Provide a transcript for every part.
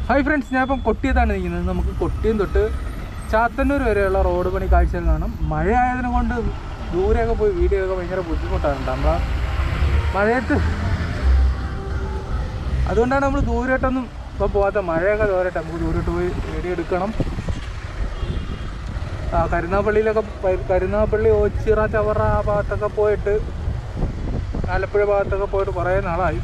Hi friends, ഞാൻ ഇപ്പം കൊട്ടിയത്താണ് നിൽക്കുന്നത്. നമുക്ക് കൊട്ടിയം തൊട്ട് ചാത്തന്നൂർ വരെയുള്ള റോഡ് പണി കാഴ്ചകൾ കാണാം. മഴ ആയതിനെ കൊണ്ട് ദൂരെയൊക്കെ പോയി വീഡിയോ ഒക്കെ ഭയങ്കര ബുദ്ധിമുട്ടാണ്. നമ്മൾ മഴയത്ത് അതുകൊണ്ടാണ് നമ്മൾ ദൂരോട്ടൊന്നും ഇപ്പം പോകാത്ത. മഴയൊക്കെ തോരട്ടെ, നമുക്ക് ദൂരോട്ട് പോയി വീഡിയോ എടുക്കണം. കരുനാഗപ്പള്ളി ഓച്ചിറ ചവറ ആ ഭാഗത്തൊക്കെ പോയിട്ട്, ആലപ്പുഴ ഭാഗത്തൊക്കെ പോയിട്ട് കുറേ നാളായി.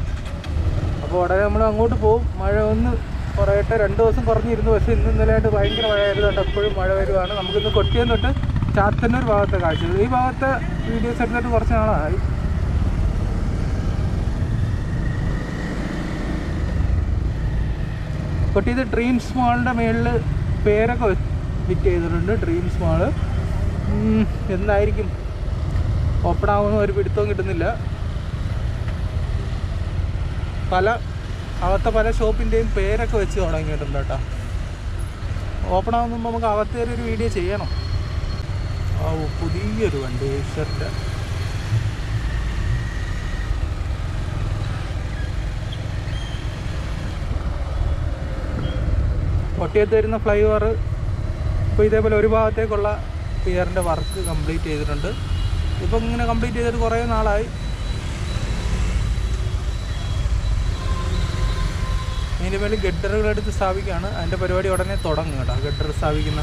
അപ്പോൾ ഉടനെ നമ്മൾ അങ്ങോട്ട് പോകും. മഴ ഒന്ന് കുറേയിട്ട് 2 ദിവസം കുറഞ്ഞിരുന്നു, പക്ഷേ ഇന്നലെയായിട്ട് ഭയങ്കര മഴയായിരുന്നു. കണ്ട് എപ്പോഴും മഴ വരുവാണ്. നമുക്കിന്ന് കൊട്ടിയം തൊട്ട് ചാത്തന്നൂർ ഭാഗത്തെ കാഴ്ചകൾ. ഈ ഭാഗത്തെ വീഡിയോസ് എടുത്തിട്ട് കുറച്ച് നാളായി. കൊട്ടിയത് ഡ്രീംസ് മാളിൻ്റെ മേളിൽ പേരൊക്കെ ഫിറ്റ് ചെയ്തിട്ടുണ്ട്. ഡ്രീംസ് മാള് എന്തായിരിക്കും ഓപ്പൺ ആവുന്ന ഒരു പിടുത്തവും കിട്ടുന്നില്ല. അകത്തെ പല ഷോപ്പിൻ്റെയും പേരൊക്കെ വെച്ച് തുടങ്ങിയിട്ടുണ്ട് കേട്ടോ. ഓപ്പൺ ആവുമ്പോൾ നമുക്ക് അകത്ത് കയറി ഒരു വീഡിയോ ചെയ്യണം. പുതിയൊരു വണ്ടി ഏഷ്യൻ്റെ. കൊട്ടിയത്ത് വരുന്ന ഫ്ലൈ ഓവർ ഇപ്പോൾ ഇതേപോലെ ഒരു ഭാഗത്തേക്കുള്ള പിയറിൻ്റെ വർക്ക് കംപ്ലീറ്റ് ചെയ്തിട്ടുണ്ട്. ഇപ്പം ഇങ്ങനെ കംപ്ലീറ്റ് ചെയ്തിട്ട് കുറേ നാളായി. ഇതിൻ്റെ മേളിൽ ഗഡറുകളെടുത്ത് സ്ഥാപിക്കുകയാണ്. അതിൻ്റെ പരിപാടി ഉടനെ തുടങ്ങും കേട്ടോ, ഗഡർ സ്ഥാപിക്കുന്ന.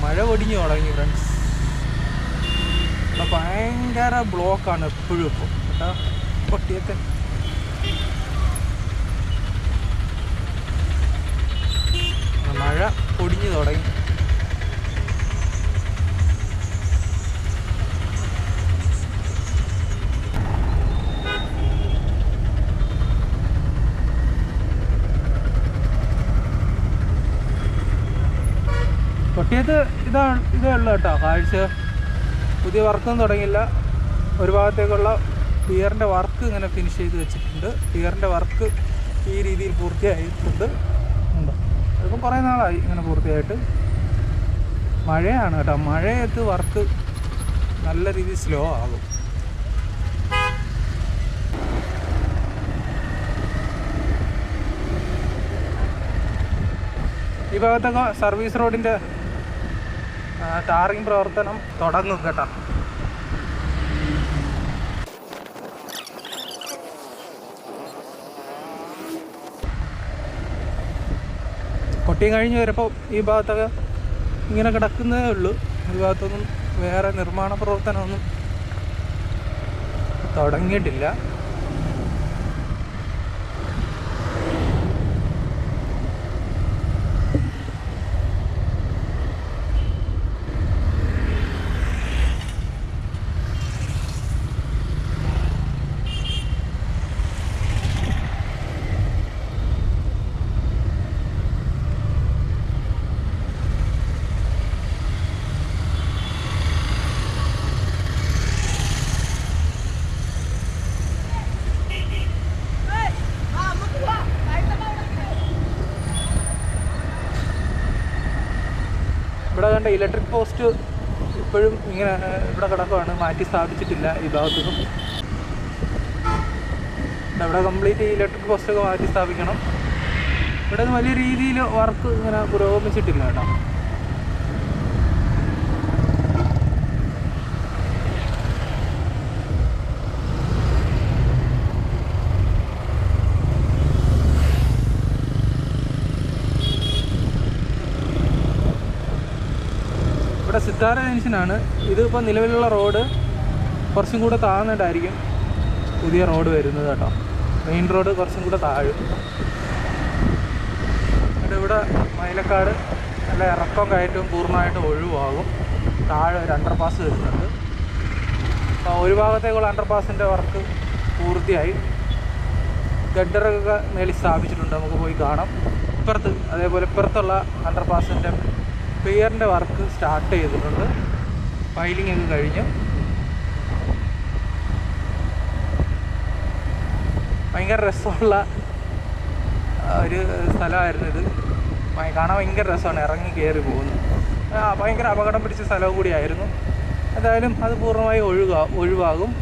മഴ പൊടിഞ്ഞു തുടങ്ങി ഫ്രണ്ട്സ്. ഭയങ്കര ബ്ലോക്കാണ് എപ്പോഴും ഇപ്പോൾ കേട്ടോ കൊട്ടിയത്തെ. മഴ പൊടിഞ്ഞു തുടങ്ങി. കൊട്ടിയത്ത് ഇതേ ഉള്ളു കേട്ടോ കാഴ്ച. പുതിയ വർക്കൊന്നും തുടങ്ങിയില്ല. ഒരു ഭാഗത്തേക്കുള്ള പിയറിൻ്റെ വർക്ക് ഇങ്ങനെ ഫിനിഷ് ചെയ്ത് വെച്ചിട്ടുണ്ട്. പിയറിൻ്റെ വർക്ക് ഈ രീതിയിൽ പൂർത്തിയായിട്ടുണ്ട്. ഉണ്ടോ, അതിപ്പം കുറേ നാളായി ഇങ്ങനെ പൂർത്തിയായിട്ട്. മഴയാണ് കേട്ടോ. മഴയത്ത് വർക്ക് നല്ല രീതിയിൽ സ്ലോ ആകും. ഈ ഭാഗത്തൊക്കെ സർവീസ് റോഡിൻ്റെ ടാറിങ് പ്രവർത്തനം തുടങ്ങും കേട്ടോ. കൊട്ടിയം കഴിഞ്ഞ് വരുമ്പോൾ ഈ ഭാഗത്തൊക്കെ ഇങ്ങനെ കിടക്കുന്നതേ ഉള്ളൂ. ഈ ഭാഗത്തൊന്നും വേറെ നിർമ്മാണ പ്രവർത്തനമൊന്നും തുടങ്ങിയിട്ടില്ല. ഇവിടെ കണ്ട ഇലക്ട്രിക് പോസ്റ്റ് ഇപ്പോഴും ഇങ്ങനെ ഇവിടെ കിടക്കുകയാണ്, മാറ്റി സ്ഥാപിച്ചിട്ടില്ല. ഈ ഭാഗത്തുനിന്നും ഇവിടെ കംപ്ലീറ്റ് ഇലക്ട്രിക് പോസ്റ്റൊക്കെ മാറ്റി സ്ഥാപിക്കണം. ഇവിടെ വലിയ രീതിയിൽ വർക്ക് ഇങ്ങനെ പുരോഗമിച്ചിട്ടില്ല കേട്ടോ. ഇവിടെ സിത്താര ജംഗ്ഷനാണ്. ഇതിപ്പോൾ നിലവിലുള്ള റോഡ് കുറച്ചും കൂടെ താഴ്ന്നിട്ടായിരിക്കും പുതിയ റോഡ് വരുന്നത് കേട്ടോ. മെയിൻ റോഡ് കുറച്ചും കൂടെ താഴും. ഇവിടെ മൈലക്കാട് നല്ല ഇറക്കം കയറ്റവും പൂർണ്ണമായിട്ട് ഒഴിവാകും. താഴെ ഒരു അണ്ടർപാസ് വരുന്നുണ്ട്. അപ്പോൾ ഒരു ഭാഗത്തേക്കുള്ള അണ്ടർപാസിൻ്റെ വർക്ക് പൂർത്തിയായി. ഗഡറൊക്കെ മേളിൽ സ്ഥാപിച്ചിട്ടുണ്ട്, നമുക്ക് പോയി കാണാം. ഇപ്പുറത്ത് അതേപോലെ ഇപ്പുറത്തുള്ള അണ്ടർപാസിൻ്റെ പിയറിൻ്റെ വർക്ക് സ്റ്റാർട്ട് ചെയ്തിട്ടുണ്ട്. പൈലിംഗ് ഒക്കെ കഴിഞ്ഞു. ഭയങ്കര രസമുള്ള ഒരു സ്ഥലമായിരുന്നു ഇത്. കാണാൻ ഭയങ്കര രസമാണ്, ഇറങ്ങി കയറി പോകുന്നു. ഭയങ്കര അപകടം പിടിച്ച സ്ഥലവും കൂടിയായിരുന്നു. എന്തായാലും അത് പൂർണ്ണമായി ഒഴിവാകും.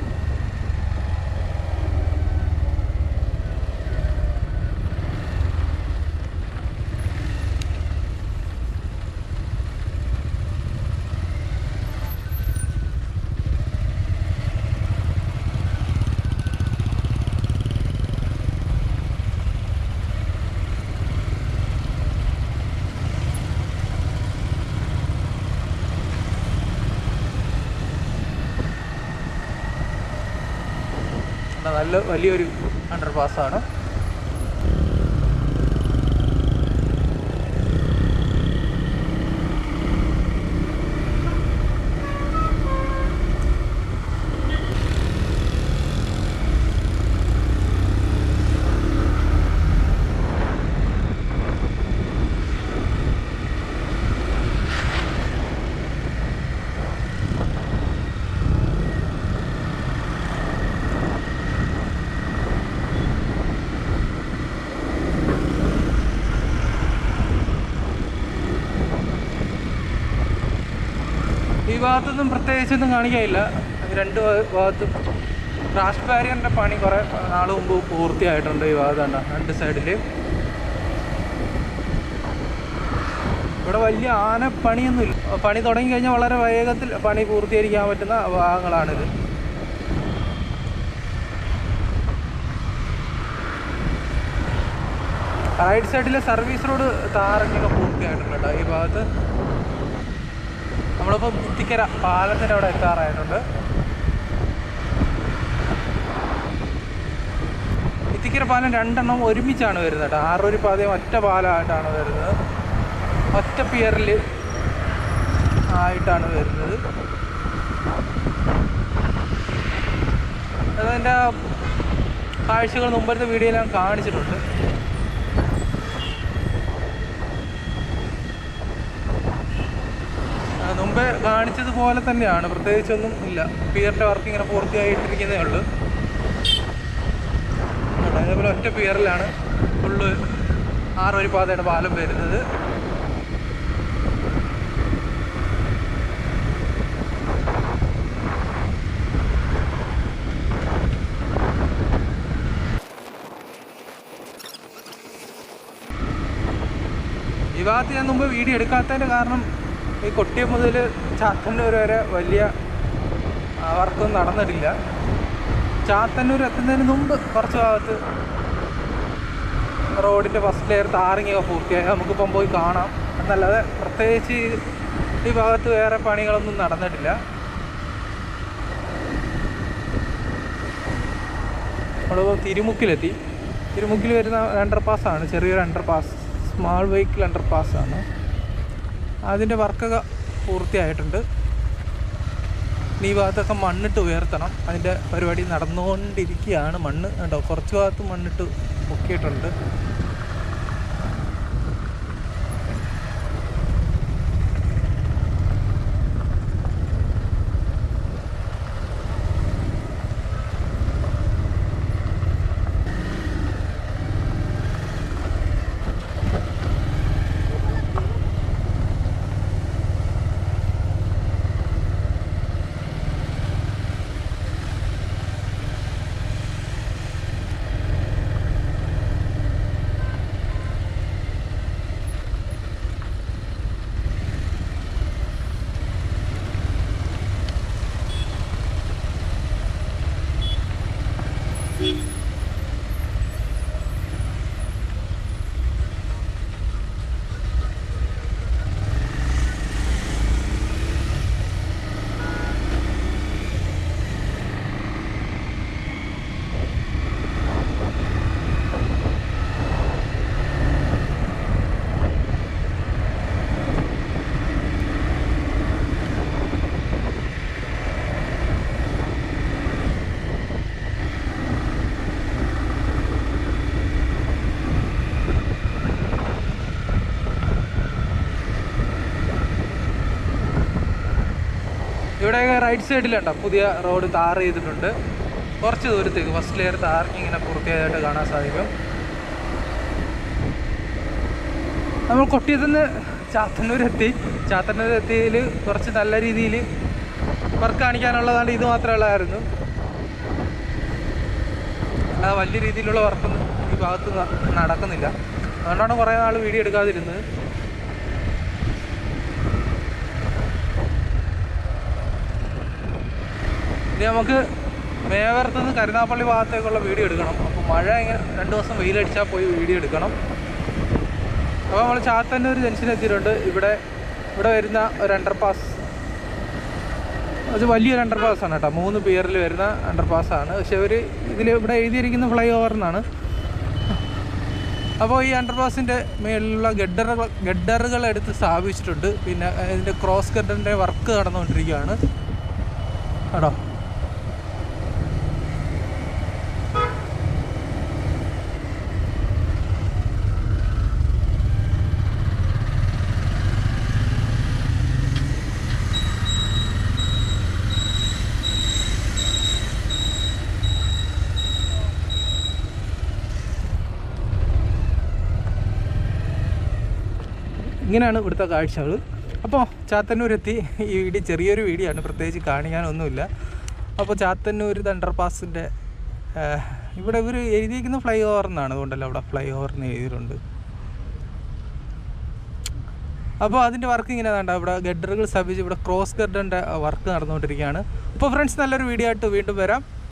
നല്ല വലിയൊരു അണ്ടർപാസ്സാണ്. ഈ ഭാഗത്തൊന്നും പ്രത്യേകിച്ചൊന്നും കാണിക്കാനില്ല. രണ്ട് ഭാഗത്തും ക്രാഷ് ബാരിയറിൻ്റെ പണി കുറേ നാൾ മുമ്പ് പൂർത്തിയായിട്ടുണ്ട്. ഈ ഭാഗത്തുണ്ട് രണ്ട് സൈഡിൽ. ഇവിടെ വലിയ ആനപ്പണിയൊന്നുമില്ല. പണി തുടങ്ങിക്കഴിഞ്ഞാൽ വളരെ വേഗത്തിൽ പണി പൂർത്തീകരിക്കാൻ പറ്റുന്ന ഭാഗങ്ങളാണിത്. റൈറ്റ് സൈഡിലെ സർവീസ് റോഡ് താറങ്ങൊക്കെ പൂർത്തിയായിട്ടുണ്ട് കേട്ടോ. ഈ ഭാഗത്ത് നമ്മളിപ്പം ഇത്തിക്കര പാലത്തിൻ്റെ അവിടെ എത്താറായിട്ടുണ്ട്. ഇത്തിക്കര പാലം രണ്ടെണ്ണം ഒരുമിച്ചാണ് വരുന്നത് കേട്ടോ. ആറൊരു പാതയും ഒറ്റ പാലമായിട്ടാണ് വരുന്നത്. ഒറ്റ പിയറിൽ ആയിട്ടാണ് വരുന്നത്. അതിൻ്റെ കാഴ്ചകൾ മുമ്പത്തെ വീഡിയോയിൽ ഞാൻ കാണിച്ചിട്ടുണ്ട്. മുമ്പേ കാണിച്ചതുപോലെ തന്നെയാണ്, പ്രത്യേകിച്ചൊന്നും ഇല്ല. പിയറിൻ്റെ വർക്ക് ഇങ്ങനെ പൂർത്തിയായിട്ടിരിക്കുന്നേ ഉള്ളൂ. അതേപോലെ ഒറ്റ പിയറിലാണ് ഫുള്ള് ആറൊരു പാതയുടെ പാലം വരുന്നത്. ഈ ഭാഗത്ത് ഞാൻ മുമ്പ് വീഡിയോ എടുക്കാത്തതിൻ്റെ കാരണം ഈ കൊട്ടിയം മുതൽ ചാത്തന്നൂർ വരെ വലിയ വർക്കൊന്നും നടന്നിട്ടില്ല. ചാത്തന്നൂർ എത്തുന്നതിന് മുമ്പ് കുറച്ച് ഭാഗത്ത് റോഡിൻ്റെ ഫസ്റ്റ് ലെയർ താറിങ്ങൊക്കെ പൂർത്തിയായി. നമുക്കിപ്പം പോയി കാണാം. എന്നല്ലാതെ പ്രത്യേകിച്ച് ഈ ഭാഗത്ത് വേറെ പണികളൊന്നും നടന്നിട്ടില്ല. നമ്മളിപ്പോൾ തിരുമുക്കിലെത്തി. തിരുമുക്കിൽ വരുന്ന അണ്ടർപാസ്സാണ്, ചെറിയൊരു അണ്ടർപാസ്, സ്മാൾ വെഹിക്കിൾ അണ്ടർപാസ്സാണ്. അതിൻ്റെ വർക്കൊക്കെ പൂർത്തിയായിട്ടുണ്ട്. ഈ ഭാഗത്തൊക്കെ മണ്ണിട്ട് ഉയർത്തണം. അതിൻ്റെ പരിപാടി നടന്നുകൊണ്ടിരിക്കുകയാണ്. മണ്ണ് കണ്ടോ, കുറച്ച് ഭാഗത്ത് മണ്ണിട്ട് പൊക്കിയിട്ടുണ്ട്. ഇവിടെ റൈറ്റ് സൈഡിലുണ്ടോ പുതിയ റോഡ് താർ ചെയ്തിട്ടുണ്ട്. കുറച്ച് ദൂരത്തേക്ക് ഫസ്റ്റ് ലെയർ താറിങ് ഇങ്ങനെ പൂർത്തിയായിട്ട് കാണാൻ സാധിക്കും. നമ്മൾ കൊട്ടിയത്തു നിന്ന് ചാത്തന്നൂർ എത്തിയതിൽ കുറച്ച് നല്ല രീതിയിൽ വർക്ക് കാണിക്കാനുള്ളതാണ്. ഇത് മാത്രമേ ഉള്ളായിരുന്നു. അല്ലാതെ വലിയ രീതിയിലുള്ള വർക്കൊന്നും ഈ ഭാഗത്ത് നടക്കുന്നില്ല. അതുകൊണ്ടാണ് കുറേ നാൾ വീഡിയോ എടുക്കാതിരുന്നത്. ഇനി നമുക്ക് മേവരത്തുനിന്ന് കരുനാപ്പള്ളി ഭാഗത്തേക്കുള്ള വീഡിയോ എടുക്കണം. അപ്പോൾ മഴ ഇങ്ങനെ 2 ദിവസം വെയിലടിച്ചാൽ പോയി വീഡിയോ എടുക്കണം. അപ്പോൾ നമ്മൾ ചാത്തന്നൂർ ജംഗ്ഷൻ എത്തിയിട്ടുണ്ട്. ഇവിടെ വരുന്ന ഒരു അണ്ടർപാസ് അത് വലിയൊരു അണ്ടർപാസ്സാണ് കേട്ടോ, 3 പിയറിൽ വരുന്ന അണ്ടർപാസ്സാണ്. പക്ഷെ അവർ ഇവിടെ എഴുതിയിരിക്കുന്ന ഫ്ലൈ ഓവർ എന്നാണ്. അപ്പോൾ ഈ അണ്ടർപാസിൻ്റെ മേളിലുള്ള ഗഡറുകൾ എടുത്ത് സ്ഥാപിച്ചിട്ടുണ്ട്. പിന്നെ ഇതിൻ്റെ ക്രോസ് ഗഡറിൻ്റെ വർക്ക് നടന്നുകൊണ്ടിരിക്കുകയാണ് കേട്ടോ. ഇങ്ങനെയാണ് ഇവിടുത്തെ കാഴ്ചകൾ. അപ്പോൾ ചാത്തന്നൂരെത്തി. ഈ വീഡിയോ ചെറിയൊരു വീഡിയോ ആണ്, പ്രത്യേകിച്ച് കാണിക്കാനൊന്നുമില്ല. അപ്പോൾ ചാത്തന്നൂർ അണ്ടർപാസിൻ്റെ ഇവിടെ ഇവർ എഴുതിയിരിക്കുന്ന ഫ്ലൈ ഓവർ എന്നാണ്, അതുകൊണ്ടല്ലോ അവിടെ ഫ്ലൈ ഓവറിന് എഴുതിയിട്ടുണ്ട്. അപ്പോൾ അതിൻ്റെ വർക്ക് ഇങ്ങനെ വേണ്ട, ഇവിടെ ഗഡറുകൾ സ്ഥാപിച്ച് ഇവിടെ ക്രോസ് ഗഡറിൻ്റെ വർക്ക് നടന്നുകൊണ്ടിരിക്കുകയാണ്. അപ്പോൾ ഫ്രണ്ട്സ്, നല്ലൊരു വീഡിയോ ആയിട്ട് വീണ്ടും വരാം.